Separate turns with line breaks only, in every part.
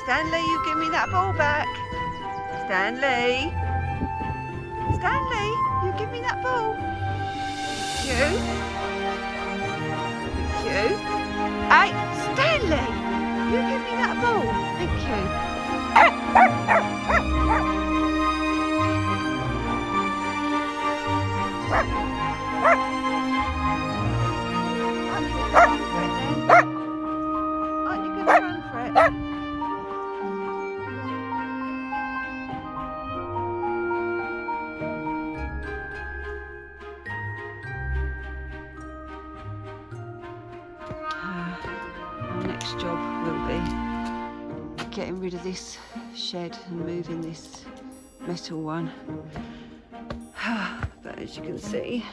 Stanley, you give me that ball back. Stanley. Stanley, you give me that ball. Thank you. Thank you. Hey, Stanley, you give me that ball. Thank you. Aren't you going to run for it then? Our next job will be getting rid of this shed and moving this metal one. But as you can see,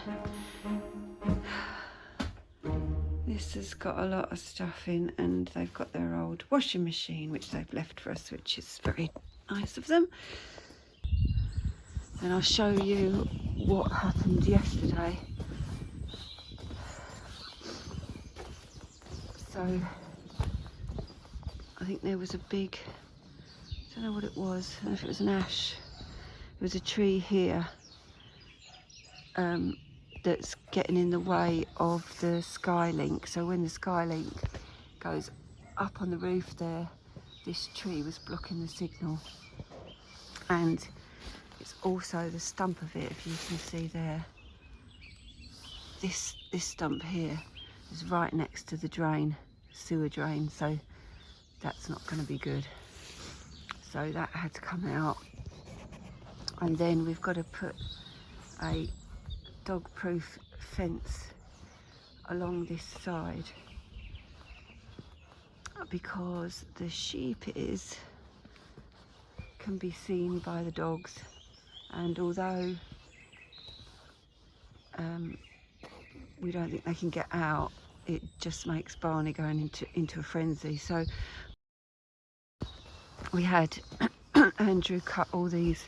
this has got a lot of stuff in, and they've got their old washing machine which they've left for us, which is very nice of them. And I'll show you what happened yesterday. So I think there was a big, I don't know what it was, I don't know if it was an ash. There was a tree here that's getting in the way of the Skylink. So when the Skylink goes up on the roof there, this tree was blocking the signal. And it's also the stump of it, if you can see there. This stump here is right next to the drain, sewer drain, so that's not going to be good. So that had to come out. And then we've got to put a dog-proof fence along this side because the sheep can be seen by the dogs, and although we don't think they can get out, it just makes Barney going into a frenzy. So we had Andrew cut all these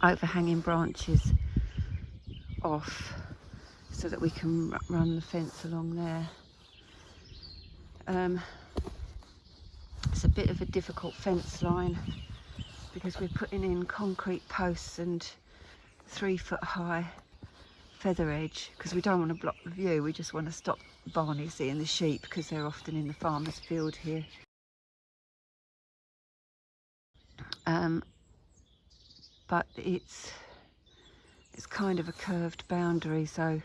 overhanging branches off so that we can run the fence along there. It's a bit of a difficult fence line because we're putting in concrete posts and 3-foot high feather edge because we don't want to block the view. We just want to stop Barney seeing the sheep because they're often in the farmer's field here. But it's kind of a curved boundary, so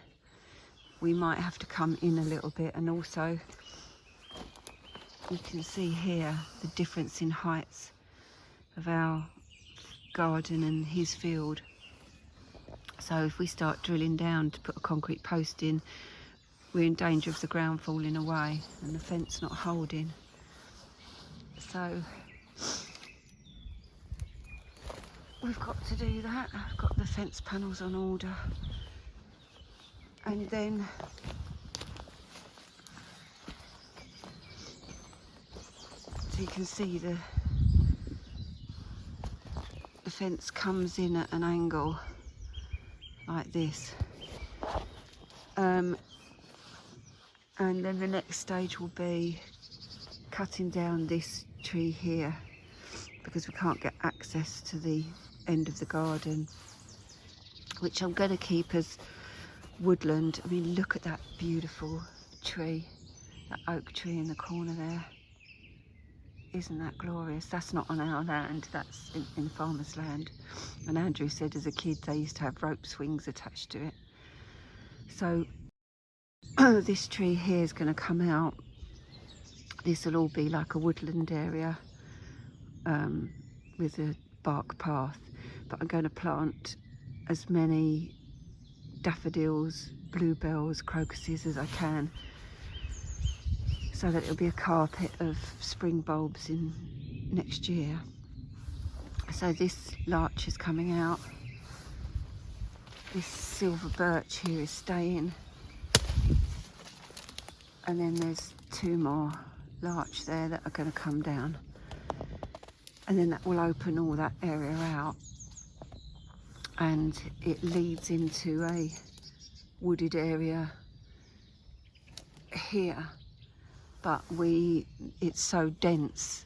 we might have to come in a little bit. And also you can see here the difference in heights of our garden and his field. So if we start drilling down to put a concrete post in, we're in danger of the ground falling away and the fence not holding. So we've got to do that. I've got the fence panels on order, and then so you can see the fence comes in at an angle like this, and then the next stage will be cutting down this tree here because we can't get access to the end of the garden, which I'm going to keep as woodland. I mean, look at that beautiful tree, that oak tree in the corner there. Isn't that glorious? That's not on our land, that's in farmer's land. And Andrew said as a kid they used to have rope swings attached to it. So this tree here is going to come out. This will all be like a woodland area with a bark path. But I'm going to plant as many daffodils, bluebells, crocuses as I can, so that it'll be a carpet of spring bulbs in next year. So this larch is coming out. This silver birch here is staying. And then there's 2 more larch there that are going to come down. And then that will open all that area out. And it leads into a wooded area here. But it's so dense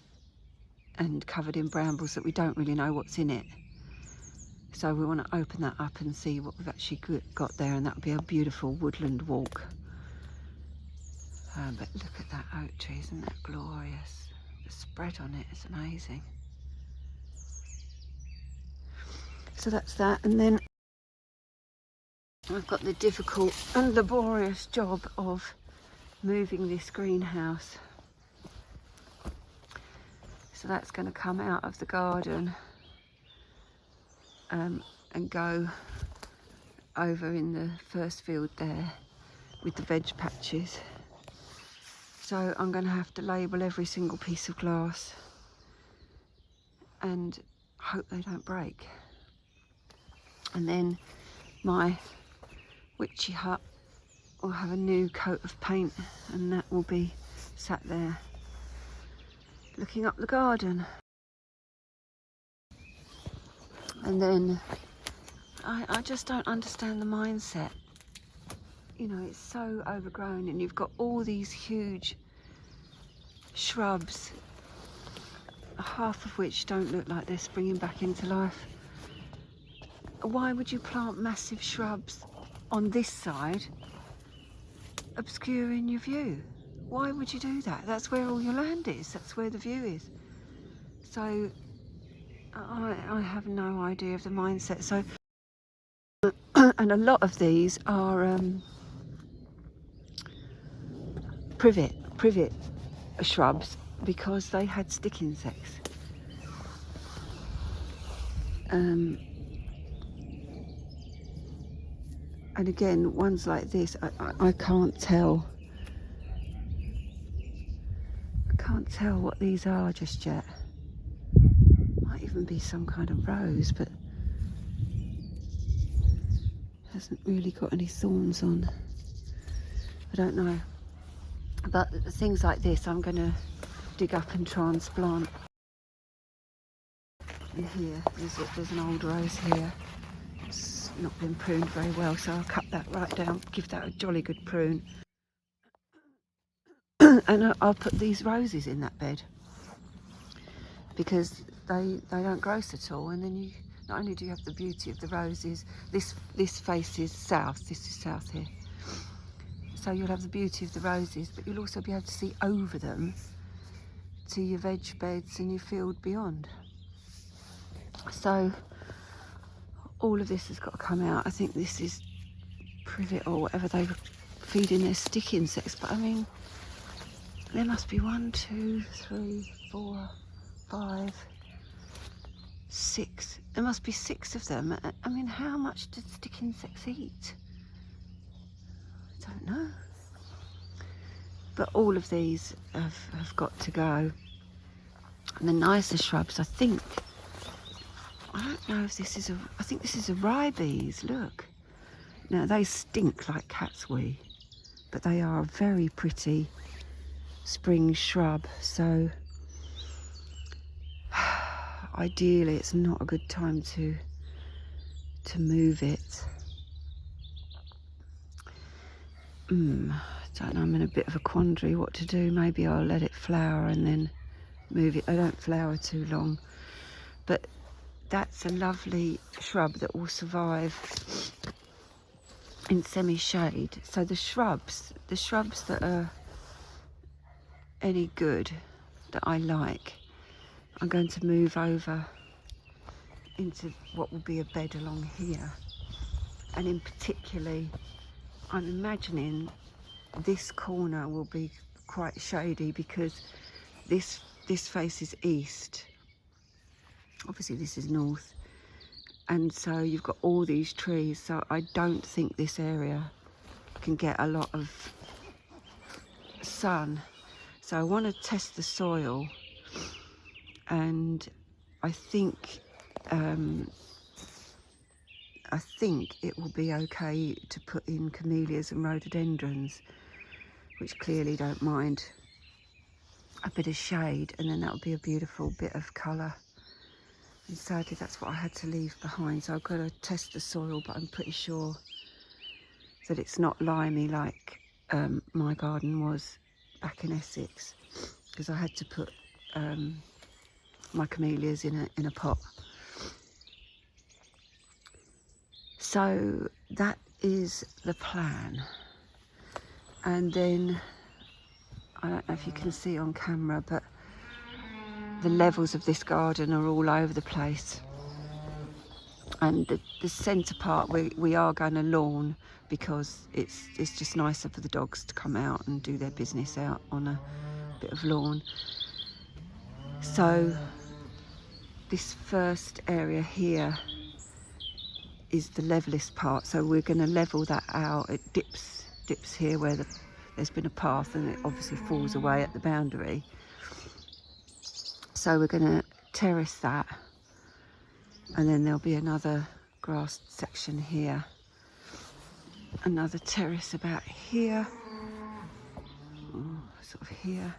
and covered in brambles that we don't really know what's in it. So we want to open that up and see what we've actually got there, and that would be a beautiful woodland walk. But look at that oak tree, isn't that glorious? The spread on it is amazing. So that's that, and then I've got the difficult and laborious job of moving this greenhouse. So that's going to come out of the garden and go over in the first field there with the veg patches. So I'm going to have to label every single piece of glass and hope they don't break. And then my witchy hut will have a new coat of paint, and that will be sat there looking up the garden. And then I just don't understand the mindset. You know, it's so overgrown, and you've got all these huge shrubs, half of which don't look like they're springing back into life. Why would you plant massive shrubs on this side, obscuring your view? Why would you do that? That's where all your land is, that's where the view is. So I have no idea of the mindset. So and a lot of these are privet shrubs, because they had stick insects. And again, ones like this, I can't tell. I can't tell what these are just yet. Might even be some kind of rose, but hasn't really got any thorns on. I don't know. But things like this I'm going to dig up and transplant. And here, there's an old rose here. It's not been pruned very well, so I'll cut that right down, give that a jolly good prune. And I'll put these roses in that bed, because they don't gross at all. And then you not only do you have the beauty of the roses, this faces south, this is south here, so you'll have the beauty of the roses, but you'll also be able to see over them to your veg beds and your field beyond. So all of this has got to come out. I think this is privet or whatever they were feeding their stick insects, but I mean, there must be 1, 2, 3, 4, 5, 6. There must be 6 of them. I mean, how much did stick insects eat? I don't know. But all of these have got to go. And the nicer shrubs, I don't know if this is I think this is a ribes, look. Now, they stink like cat's wee, but they are a very pretty spring shrub. So ideally it's not a good time to move it. I don't know, I'm in a bit of a quandary what to do. Maybe I'll let it flower and then move it. I don't flower too long, but that's a lovely shrub that will survive in semi-shade. So the shrubs that are any good, that I like, I'm going to move over into what will be a bed along here. And in particularly, I'm imagining this corner will be quite shady, because this faces east. Obviously this is north, and so you've got all these trees, so I don't think this area can get a lot of sun. So I want to test the soil, and I think it will be okay to put in camellias and rhododendrons, which clearly don't mind a bit of shade, and then that would be a beautiful bit of colour. And sadly that's what I had to leave behind, so I've got to test the soil, but I'm pretty sure that it's not limey like my garden was back in Essex, because I had to put my camellias in a pot. So that is the plan. And then, I don't know if you can see on camera, but the levels of this garden are all over the place. And the centre part, we are going to lawn, because it's just nicer for the dogs to come out and do their business out on a bit of lawn. So this first area here is the levelest part, so we're going to level that out. It dips here where there's been a path, and it obviously falls away at the boundary. So we're going to terrace that, and then there'll be another grassed section here, another terrace about here, sort of here,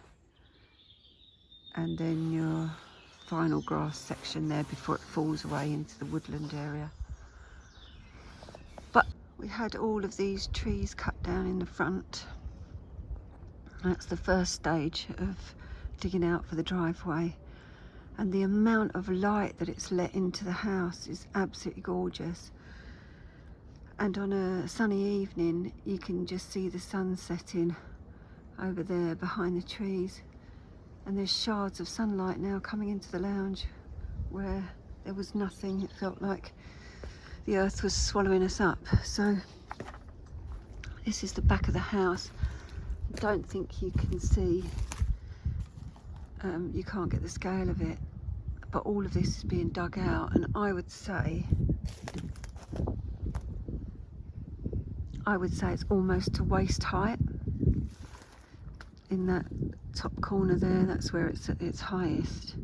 and then your final grass section there before it falls away into the woodland area. But we had all of these trees cut down in the front. That's the first stage of digging out for the driveway, and the amount of light that it's let into the house is absolutely gorgeous. And on a sunny evening you can just see the sun setting over there behind the trees, and there's shards of sunlight now coming into the lounge where there was nothing. It felt like the earth was swallowing us up. So this is the back of the house. I don't think you can see, you can't get the scale of it, but all of this is being dug out, and I would say it's almost to waist height. In that top corner there, that's where it's at its highest.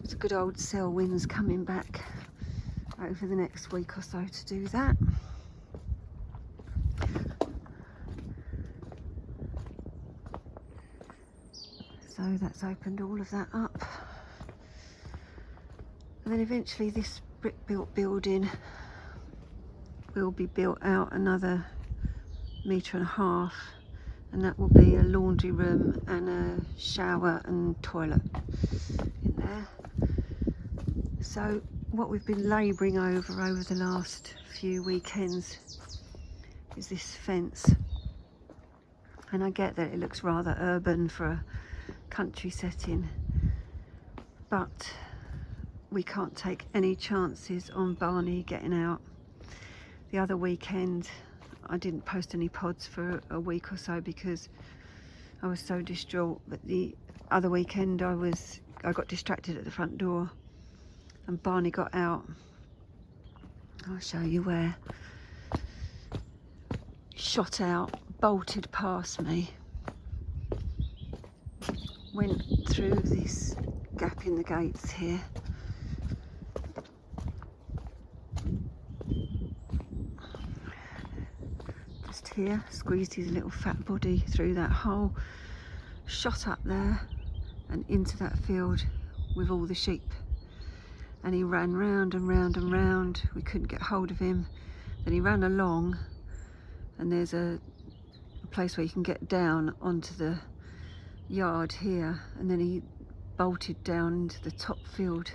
It's a good old Selwyn's coming back over the next week or so to do that. So that's opened all of that up. And then eventually this brick built building will be built out another 1.5 meters, and that will be a laundry room and a shower and toilet in there. So what we've been labouring over the last few weekends is this fence. And I get that it looks rather urban for a country setting, but we can't take any chances on Barney getting out. The other weekend I didn't post any pods for a week or so because I was so distraught, but the other weekend I got distracted at the front door and Barney got out. I'll show you where. Shot out, bolted past me, went through this gap in the gates here, just here, squeezed his little fat body through that hole, shot up there and into that field with all the sheep, and he ran round and round and round. We couldn't get hold of him. Then he ran along, and there's a place where you can get down onto the yard here, and then he bolted down into the top field.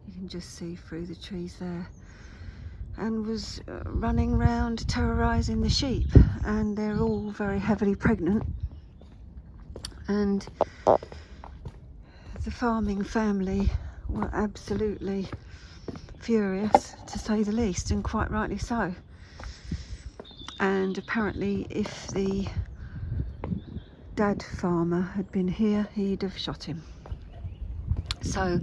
You can just see through the trees there, and was running round terrorising the sheep, and they're all very heavily pregnant, and the farming family were absolutely furious, to say the least, and quite rightly so. And apparently if the dad farmer had been here, he'd have shot him. So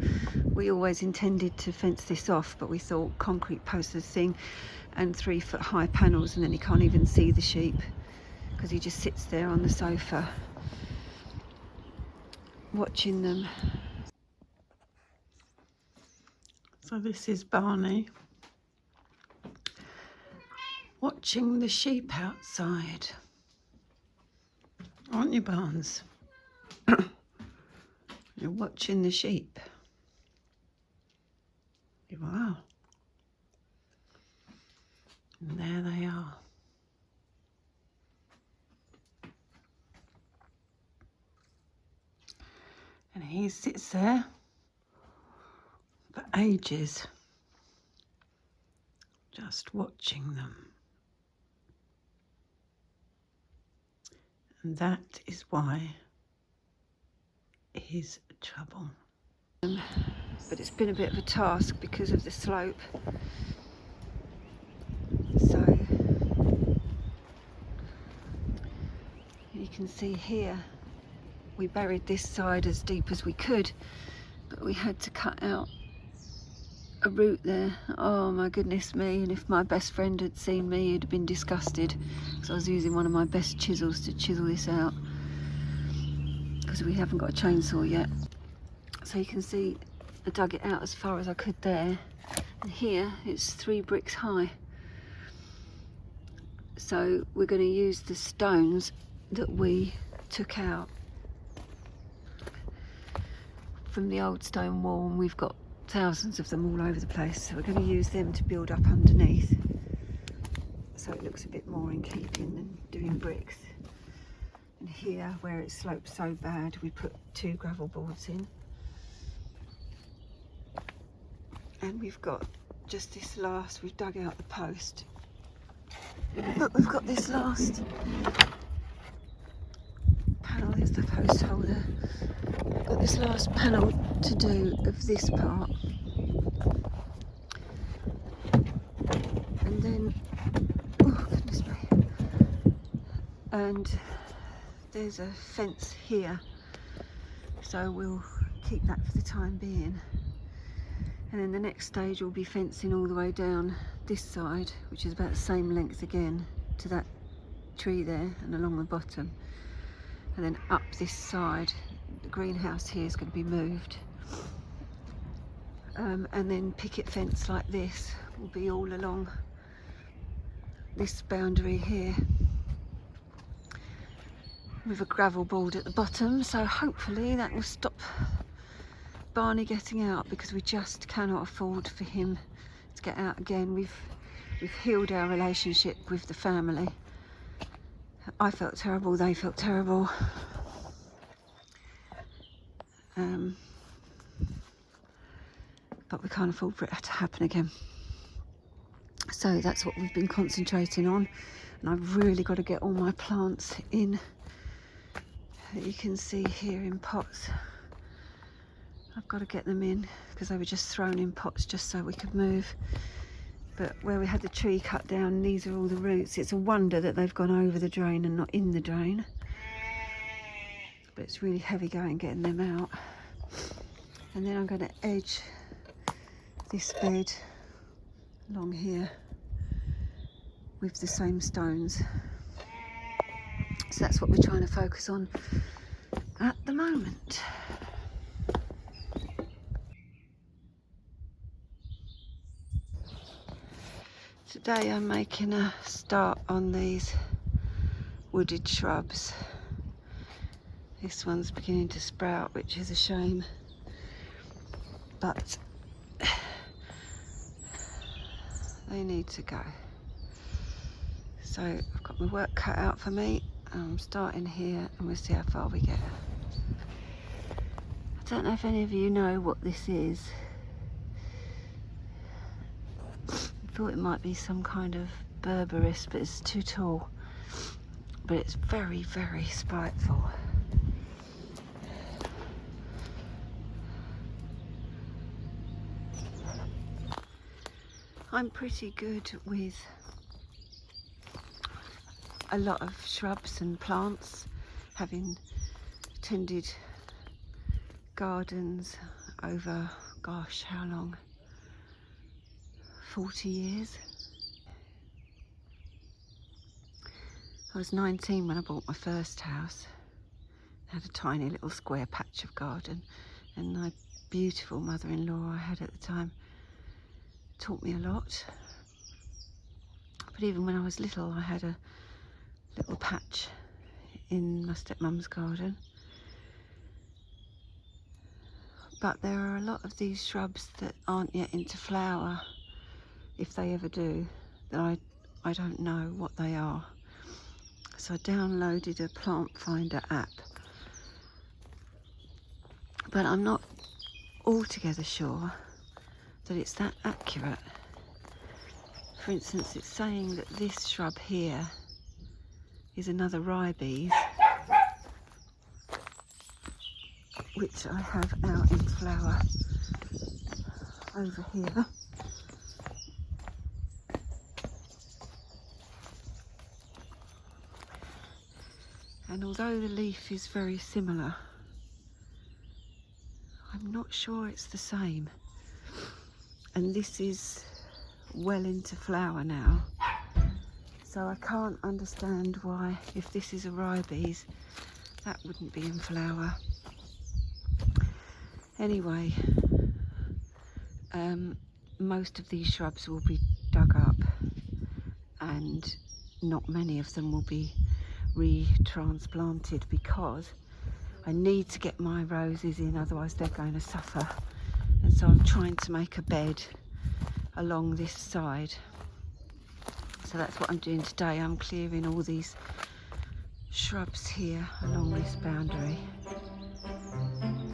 we always intended to fence this off, but we thought concrete posts are the thing, and 3-foot high panels, and then you can't even see the sheep because he just sits there on the sofa watching them. So this is Barney watching the sheep outside. Aren't you, Barnes? You're watching the sheep. You are. And there they are. And he sits there
ages just watching them. And that is why he's trouble.
But it's been a bit of a task because of the slope. So you can see here, we buried this side as deep as we could, but we had to cut out a root there. Oh my goodness me, and if my best friend had seen me, he'd have been disgusted, because I was using one of my best chisels to chisel this out, because we haven't got a chainsaw yet. So you can see I dug it out as far as I could there, and here it's 3 bricks high. So we're going to use the stones that we took out from the old stone wall, and we've got thousands of them all over the place, so we're going to use them to build up underneath, so it looks a bit more in keeping than doing bricks. And here, where it slopes so bad, we put 2 gravel boards in, and we've got just this last, we've dug out the post, but we've got this last panel, there's the post holder. We've got this last panel to do of this part, and then, oh goodness me, and there's a fence here, so we'll keep that for the time being. And then the next stage will be fencing all the way down this side, which is about the same length again to that tree there and along the bottom, and then up this side. The greenhouse here is going to be moved, and then picket fence like this will be all along this boundary here, with a gravel board at the bottom, so hopefully that will stop Barney getting out, because we just cannot afford for him to get out again. We've healed our relationship with the family. I felt terrible, they felt terrible. But we can't afford for it to happen again. So that's what we've been concentrating on, and I've really got to get all my plants in that you can see here in pots. I've got to get them in, because they were just thrown in pots just so we could move. But where we had the tree cut down, these are all the roots. It's a wonder that they've gone over the drain and not in the drain, but it's really heavy going getting them out. And then I'm going to edge this bed along here with the same stones. So that's what we're trying to focus on at the moment. Today I'm making a start on these wooded shrubs. This one's beginning to sprout, which is a shame, but they need to go. So I've got my work cut out for me. I'm starting here, and we'll see how far we get. I don't know if any of you know what this is. I thought it might be some kind of berberis, but it's too tall. But it's very, very spiteful. I'm pretty good with a lot of shrubs and plants, having tended gardens over, gosh, how long? 40 years. I was 19 when I bought my first house. I had a tiny little square patch of garden, and my beautiful mother-in-law I had at the time taught me a lot. But even when I was little, I had a little patch in my stepmum's garden. But there are a lot of these shrubs that aren't yet into flower, if they ever do, that I don't know what they are. So I downloaded a plant finder app, but I'm not altogether sure that it's that accurate. For instance, it's saying that this shrub here is another ribes, which I have out in flower over here. And although the leaf is very similar, I'm not sure it's the same. And this is well into flower now, so I can't understand why, if this is a ribes, that wouldn't be in flower. Anyway, most of these shrubs will be dug up and not many of them will be retransplanted because I need to get my roses in, otherwise they're going to suffer. And so I'm trying to make a bed along this side. So that's what I'm doing today. I'm clearing all these shrubs here along this boundary.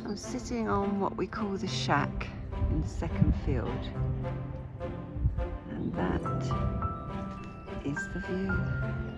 I'm sitting on what we call the shack in the second field, and that is the view.